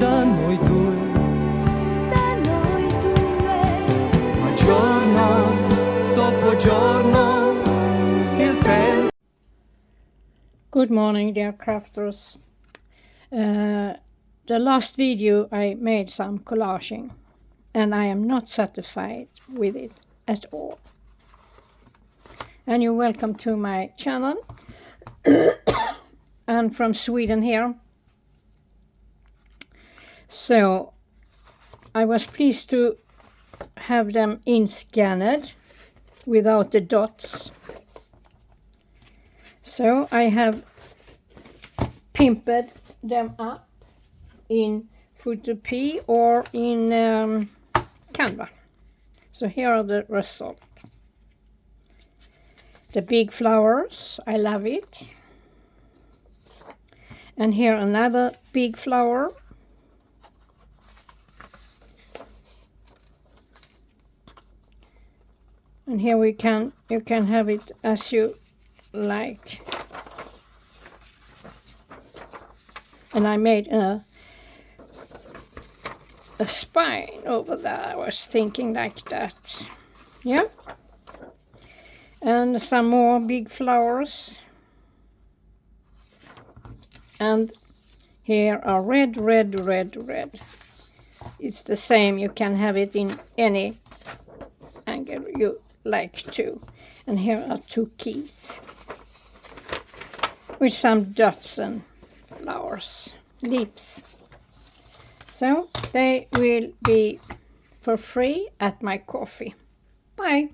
da noi due, ma giorno dopo giorno il tempo. Good morning, dear crafters. The last video I made some collaging and I am not satisfied with it at all. And you're welcome to my channel. I'm from Sweden here. So I was pleased to have them in-scanned without the dots. So I have pimped them up in Photopea or in Canva. So here are the results. The big flowers, I love it. And here another big flower. And here you can have it as you like. And I made a spine over there. I was thinking like that. Yeah. And some more big flowers. And here are red, red, red, red. It's the same. You can have it in any angle you like to. And here are two keys with some dots and flowers, leaves. So they will be for free at my coffee. Bye.